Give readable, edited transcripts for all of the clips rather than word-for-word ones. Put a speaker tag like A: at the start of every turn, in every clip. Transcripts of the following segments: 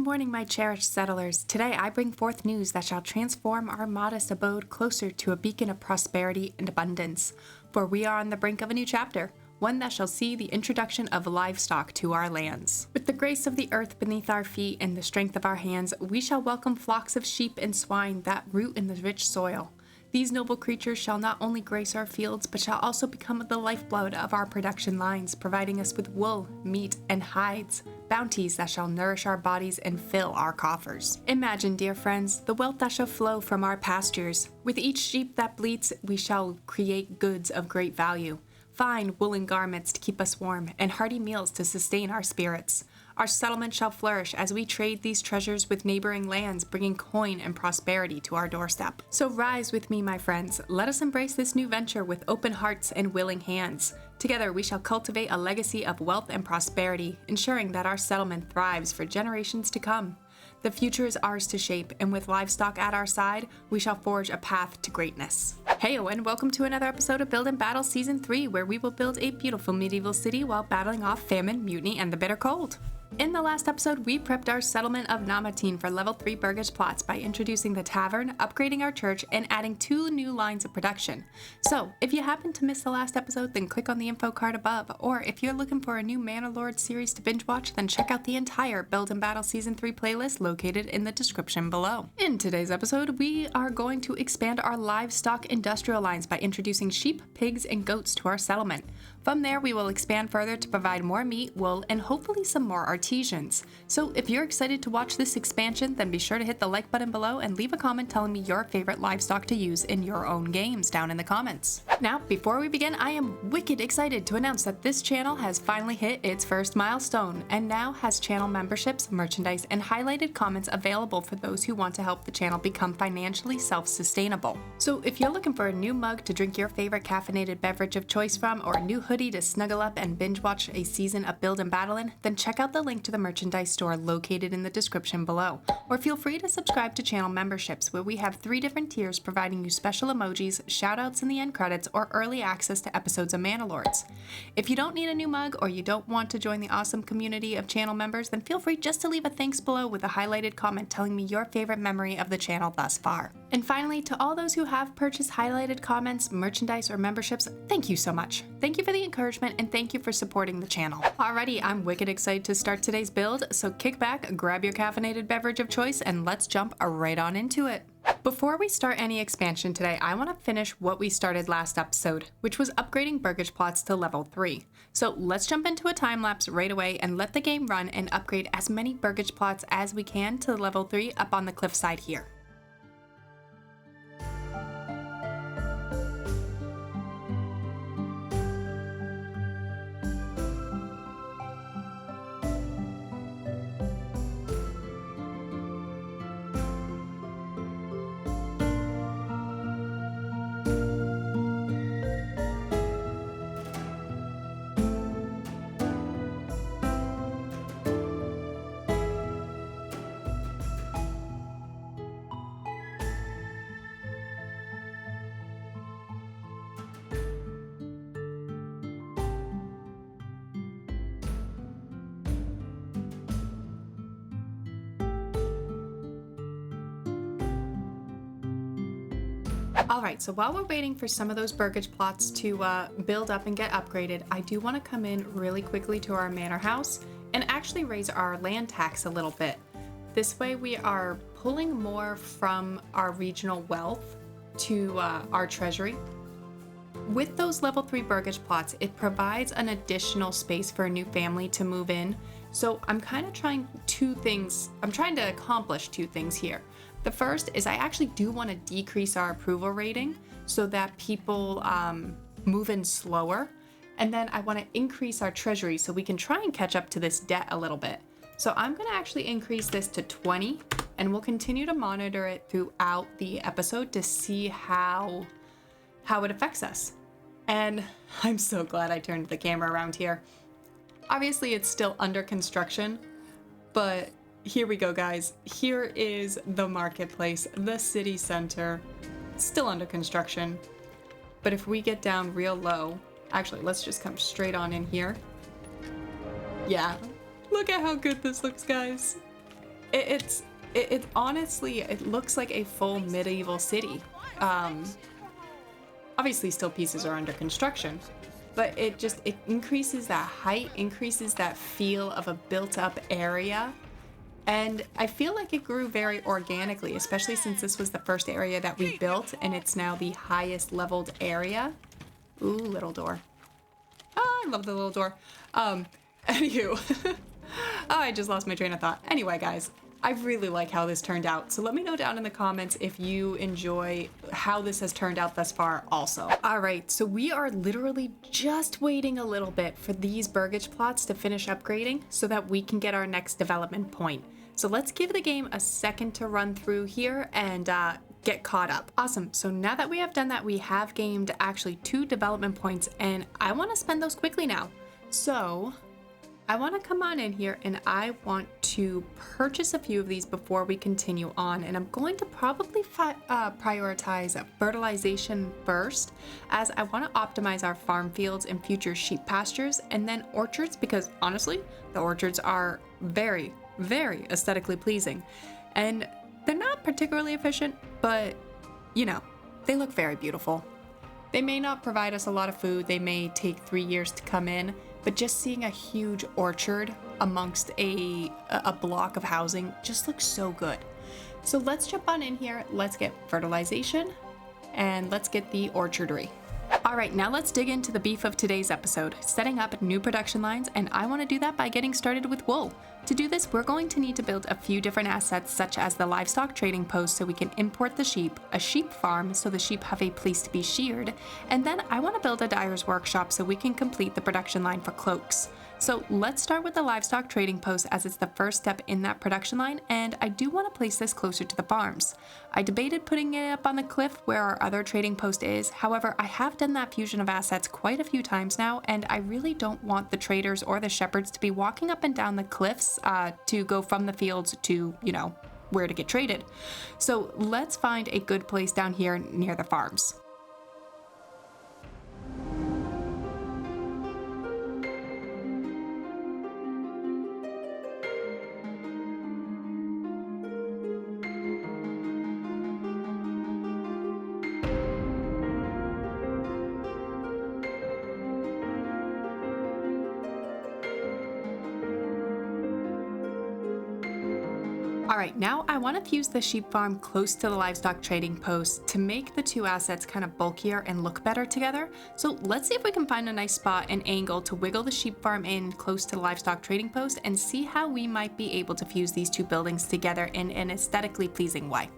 A: morning, my cherished settlers. Today I bring forth news that shall transform our modest abode closer to a beacon of prosperity and abundance. For we are on the brink of a new chapter, one that shall see the introduction of livestock to our lands. With the grace of the earth beneath our feet and the strength of our hands, we shall welcome flocks of sheep and swine that root in the rich soil. These noble creatures shall not only grace our fields, but shall also become the lifeblood of our production lines, providing us with wool, meat, and hides, bounties that shall nourish our bodies and fill our coffers. Imagine, dear friends, the wealth that shall flow from our pastures. With each sheep that bleats, we shall create goods of great value. Fine woolen garments to keep us warm, and hearty meals to sustain our spirits. Our settlement shall flourish as we trade these treasures with neighboring lands, bringing coin and prosperity to our doorstep. So rise with me, my friends. Let us embrace this new venture with open hearts and willing hands. Together, we shall cultivate a legacy of wealth and prosperity, ensuring that our settlement thrives for generations to come. The future is ours to shape, and with livestock at our side, we shall forge a path to greatness. Heyo and welcome to another episode of Build&Battle Season 3, where we will build a beautiful medieval city while battling off famine, mutiny, and the bitter cold. In the last episode, we prepped our settlement of Namatine for level 3 burgage plots by introducing the tavern, upgrading our church, and adding 2 new lines of production. So, if you happen to miss the last episode, then click on the info card above, or if you're looking for a new Manor Lords series to binge watch, then check out the entire Build&Battle Season 3 playlist located in the description below. In today's episode, we are going to expand our livestock industrial lines by introducing sheep, pigs, and goats to our settlement. From there, we will expand further to provide more meat, wool, and hopefully some more artisans. So if you're excited to watch this expansion, then be sure to hit the like button below and leave a comment telling me your favorite livestock to use in your own games down in the comments. Now, before we begin, I am wicked excited to announce that this channel has finally hit its first milestone and now has channel memberships, merchandise, and highlighted comments available for those who want to help the channel become financially self-sustainable. So if you're looking for a new mug to drink your favorite caffeinated beverage of choice from, or a new hoodie to snuggle up and binge watch a season of Build&Battle in, then check out the link to the merchandise store located in the description below. Or feel free to subscribe to channel memberships, where we have 3 different tiers providing you special emojis, shoutouts in the end credits, or early access to episodes of Manor Lords. If you don't need a new mug or you don't want to join the awesome community of channel members, then feel free just to leave a thanks below with a highlighted comment telling me your favorite memory of the channel thus far. And finally, to all those who have purchased highlighted comments, merchandise, or memberships, thank you so much. Thank you for the encouragement and thank you for supporting the channel. Alrighty, I'm wicked excited to start today's build, so kick back, grab your caffeinated beverage of choice, and let's jump right on into it. Before we start any expansion today, I want to finish what we started last episode, which was upgrading burgage plots to level 3. So let's jump into a time lapse right away and let the game run and upgrade as many burgage plots as we can to level 3 up on the cliffside here. Alright, so while we're waiting for some of those burgage plots to build up and get upgraded, I do want to come in really quickly to our manor house and actually raise our land tax a little bit. This way we are pulling more from our regional wealth to our treasury. With those level 3 burgage plots, it provides an additional space for a new family to move in. So I'm kind of trying to accomplish 2 things here. The first is I actually do want to decrease our approval rating so that people move in slower. And then I want to increase our treasury so we can try and catch up to this debt a little bit. So I'm going to actually increase this to 20, and we'll continue to monitor it throughout the episode to see how it affects us. And I'm so glad I turned the camera around here. Obviously it's still under construction, but here we go, guys. Here is the marketplace, the city center, still under construction. But if we get down real low, actually, let's just come straight on in here. Yeah, look at how good this looks, guys. It honestly, it looks like a full medieval city. Obviously still pieces are under construction, but it increases that height, increases that feel of a built up area. And I feel like it grew very organically, especially since this was the first area that we built and it's now the highest leveled area. Ooh, little door. Oh, I love the little door. Anywho. Oh, I just lost my train of thought. Anyway, guys, I really like how this turned out. So let me know down in the comments if you enjoy how this has turned out thus far also. All right, so we are literally just waiting a little bit for these burgage plots to finish upgrading so that we can get our next development point. So let's give the game a second to run through here and get caught up. Awesome, so now that we have done that, we have gained actually 2 development points and I wanna spend those quickly now. So I want to come on in here and I want to purchase a few of these before we continue on, and I'm going to probably prioritize fertilization first, as I want to optimize our farm fields and future sheep pastures, and then orchards, because honestly the orchards are very, very aesthetically pleasing and they're not particularly efficient, but you know, they look very beautiful. They may not provide us a lot of food, they may take 3 years to come in, but just seeing a huge orchard amongst a block of housing just looks so good. So let's jump on in here, let's get fertilization, and let's get the orchardry. All right, now let's dig into the beef of today's episode, setting up new production lines, and I want to do that by getting started with wool. To do this, we're going to need to build a few different assets, such as the livestock trading post so we can import the sheep, a sheep farm so the sheep have a place to be sheared, and then I want to build a dyer's workshop so we can complete the production line for cloaks. So let's start with the livestock trading post, as it's the first step in that production line, and I do want to place this closer to the farms. I debated putting it up on the cliff where our other trading post is, however I have done that fusion of assets quite a few times now, and I really don't want the traders or the shepherds to be walking up and down the cliffs to go from the fields to, you know, where to get traded. So let's find a good place down here near the farms. Alright, now I want to fuse the sheep farm close to the livestock trading post to make the 2 assets kind of bulkier and look better together. So let's see if we can find a nice spot and angle to wiggle the sheep farm in close to the livestock trading post and see how we might be able to fuse these 2 buildings together in an aesthetically pleasing way.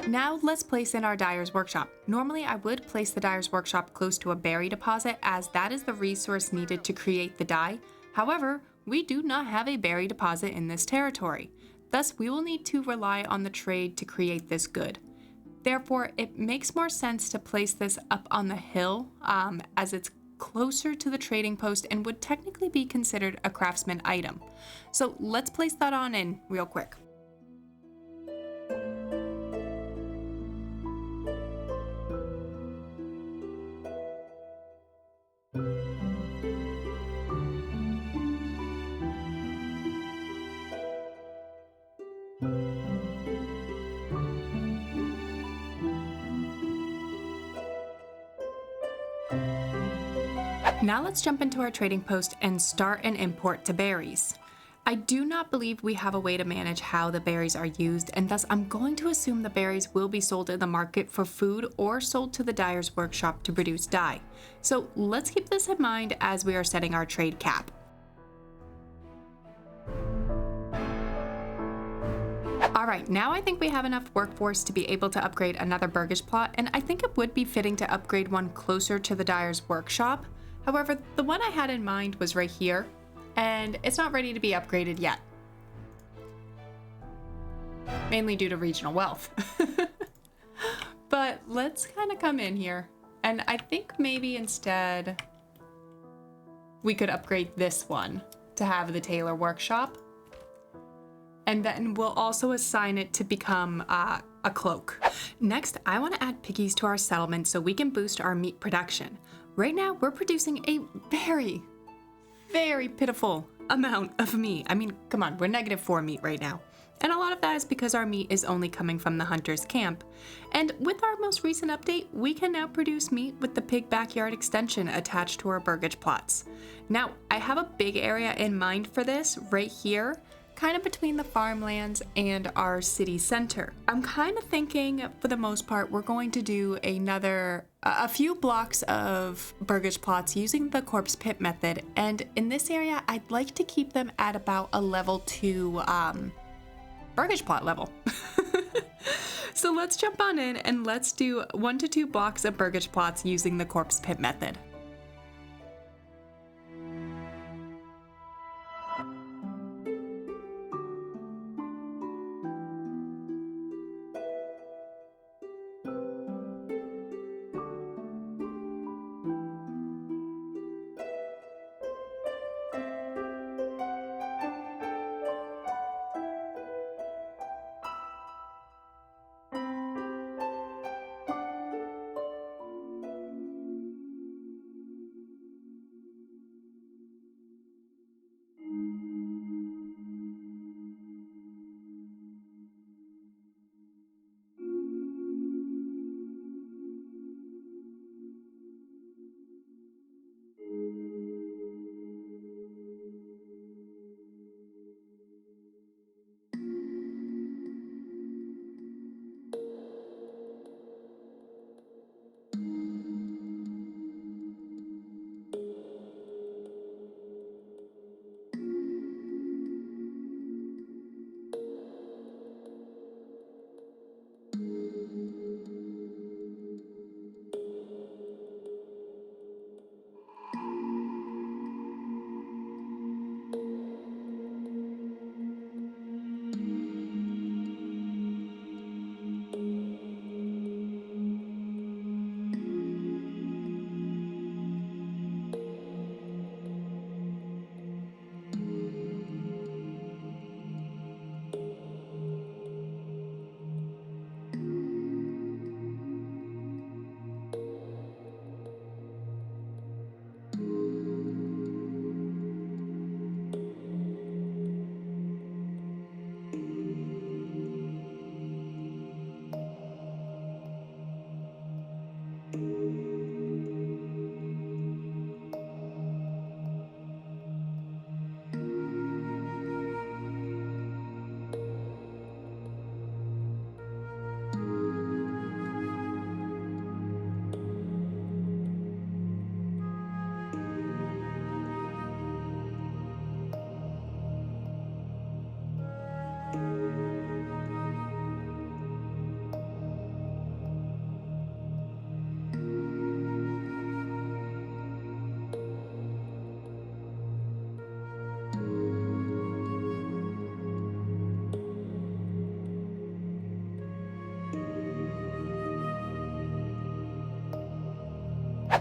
A: Now let's place in our dyer's workshop. Normally I would place the dyer's workshop close to a berry deposit, as that is the resource needed to create the dye. However, we do not have a berry deposit in this territory. Thus, we will need to rely on the trade to create this good. Therefore, it makes more sense to place this up on the hill, as it's closer to the trading post and would technically be considered a craftsman item. So let's place that on in real quick. Now let's jump into our trading post and start an import to berries. I do not believe we have a way to manage how the berries are used, and thus I'm going to assume the berries will be sold in the market for food or sold to the dyer's workshop to produce dye. So let's keep this in mind as we are setting our trade cap. All right, now I think we have enough workforce to be able to upgrade another burgage plot, and I think it would be fitting to upgrade one closer to the dyer's workshop. However, the one I had in mind was right here, and it's not ready to be upgraded yet. Mainly due to regional wealth. But let's kind of come in here, and I think maybe instead we could upgrade this one to have the tailor workshop. And then we'll also assign it to become a cloak. Next, I want to add piggies to our settlement so we can boost our meat production. Right now, we're producing a very, very pitiful amount of meat. I mean, come on, we're -4 meat right now. And a lot of that is because our meat is only coming from the hunter's camp. And with our most recent update, we can now produce meat with the pig backyard extension attached to our burgage plots. Now, I have a big area in mind for this right here, kind of between the farmlands and our city center. I'm kind of thinking, for the most part, we're going to do a few blocks of burgage plots using the corpse pit method. And in this area, I'd like to keep them at about a level 2 burgage plot level. So let's jump on in and let's do 1 to 2 blocks of burgage plots using the corpse pit method.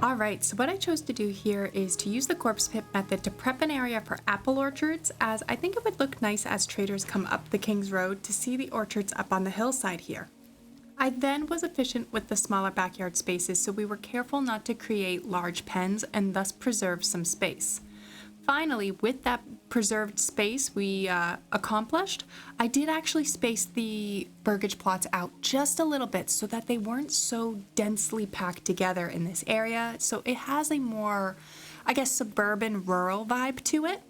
A: Alright, so what I chose to do here is to use the corpse pit method to prep an area for apple orchards, as I think it would look nice as traders come up the King's Road to see the orchards up on the hillside here. I then was efficient with the smaller backyard spaces, so we were careful not to create large pens and thus preserve some space. Finally, with that preserved space we accomplished, I did actually space the burgage plots out just a little bit so that they weren't so densely packed together in this area. So it has a more, I guess, suburban rural vibe to it.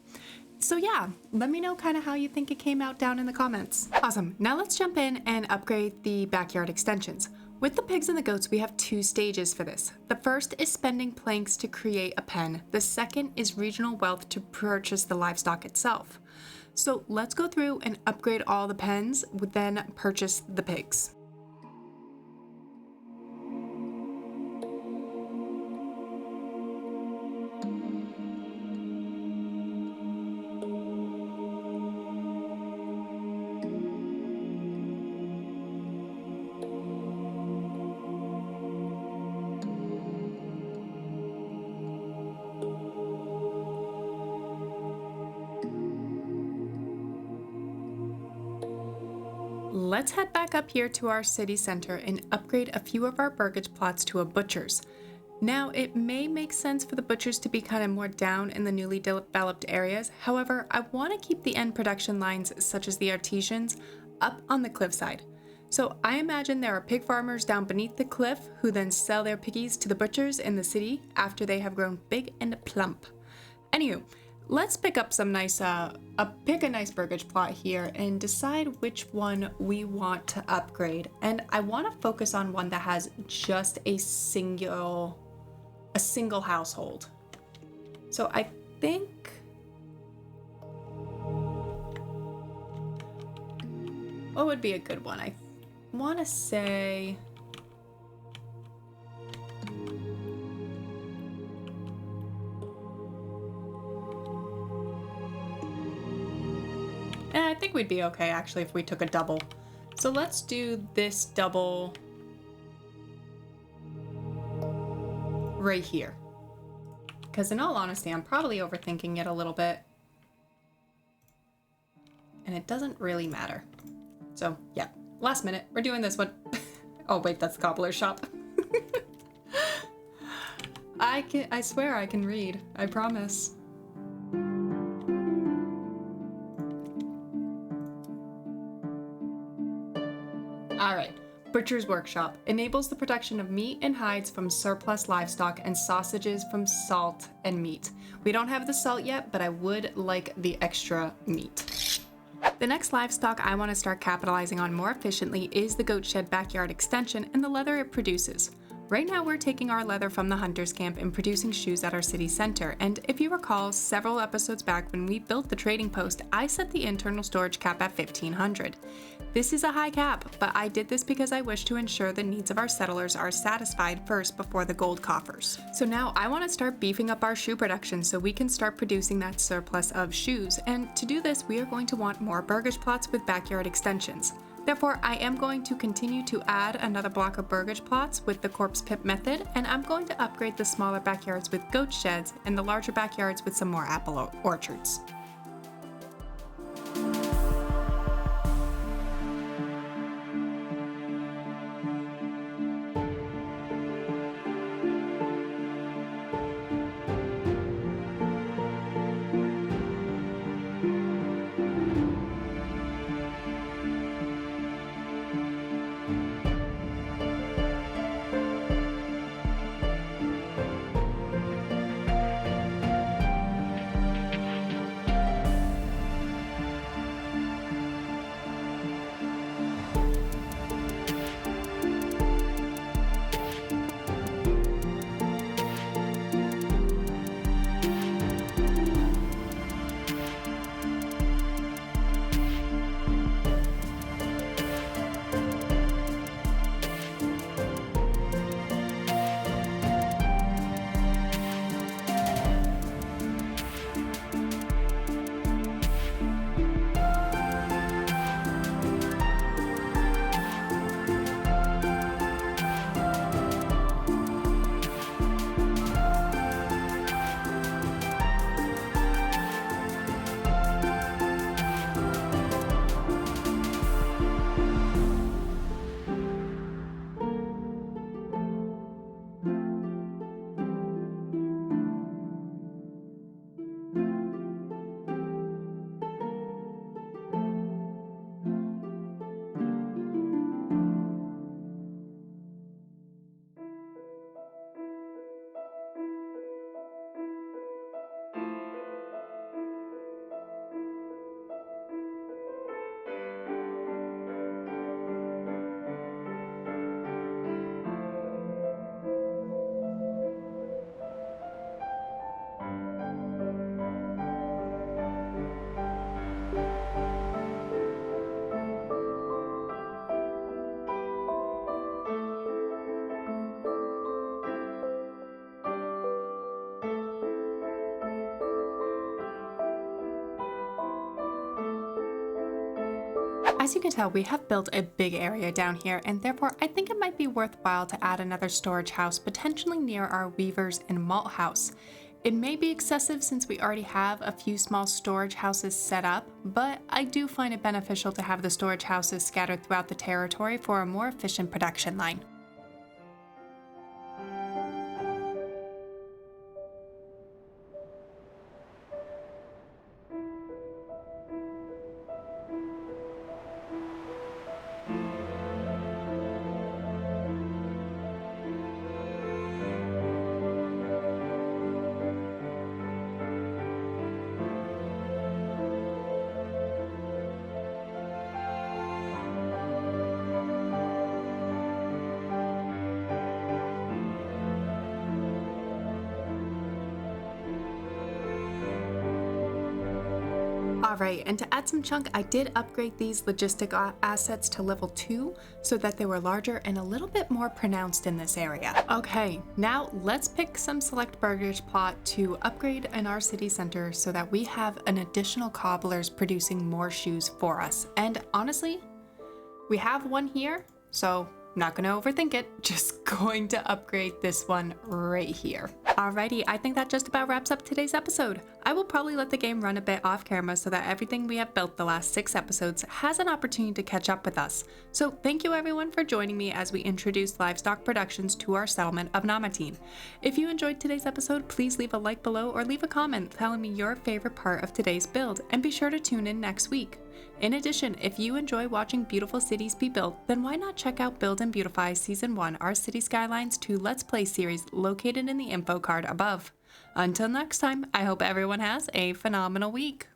A: So yeah, let me know kind of how you think it came out down in the comments. Awesome, now let's jump in and upgrade the backyard extensions. With the pigs and the goats, we have 2 stages for this. The first is spending planks to create a pen. The second is regional wealth to purchase the livestock itself. So let's go through and upgrade all the pens, then purchase the pigs. Let's head back up here to our city center and upgrade a few of our burgage plots to a butcher's. Now, it may make sense for the butchers to be kind of more down in the newly developed areas. However, I want to keep the end production lines, such as the artisans, up on the cliffside. So I imagine there are pig farmers down beneath the cliff who then sell their piggies to the butchers in the city after they have grown big and plump. Anywho, let's pick up some nice, pick a nice burgage plot here and decide which one we want to upgrade. And I want to focus on one that has just a single household. So I think what would be a good one? I want to say I think we'd be okay actually if we took a double. So let's do this double right here. Because in all honesty, I'm probably overthinking it a little bit. And it doesn't really matter. So yeah, last minute, we're doing this one. Oh wait, that's the cobbler's shop. I swear I can read, I promise. Alright, Butcher's Workshop enables the production of meat and hides from surplus livestock and sausages from salt and meat. We don't have the salt yet, but I would like the extra meat. The next livestock I want to start capitalizing on more efficiently is the goat shed backyard extension and the leather it produces. Right now we're taking our leather from the hunter's camp and producing shoes at our city center, and if you recall, several episodes back when we built the trading post, I set the internal storage cap at 1,500. This is a high cap, but I did this because I wish to ensure the needs of our settlers are satisfied first before the gold coffers. So now I want to start beefing up our shoe production so we can start producing that surplus of shoes, and to do this we are going to want more burgage plots with backyard extensions. Therefore, I am going to continue to add another block of burgage plots with the corpse pit method, and I'm going to upgrade the smaller backyards with goat sheds and the larger backyards with some more apple orchards. As you can tell, we have built a big area down here, and therefore I think it might be worthwhile to add another storage house potentially near our weavers and malt house. It may be excessive since we already have a few small storage houses set up, but I do find it beneficial to have the storage houses scattered throughout the territory for a more efficient production line. Alright, and to add some chunk, I did upgrade these logistic assets to level 2 so that they were larger and a little bit more pronounced in this area. Okay, now let's pick some select burgers plot to upgrade in our city center so that we have an additional cobblers producing more shoes for us. And honestly, we have one here, so not gonna overthink it, just going to upgrade this one right here. Alrighty, I think that just about wraps up today's episode. I will probably let the game run a bit off camera so that everything we have built the last 6 episodes has an opportunity to catch up with us. So thank you everyone for joining me as we introduce Livestock Productions to our settlement of Namatine. If you enjoyed today's episode, please leave a like below or leave a comment telling me your favorite part of today's build, and be sure to tune in next week. In addition, if you enjoy watching beautiful cities be built, then why not check out Build and Beautify Season 1, our City Skylines 2 Let's Play series located in the info card above. Until next time, I hope everyone has a phenomenal week.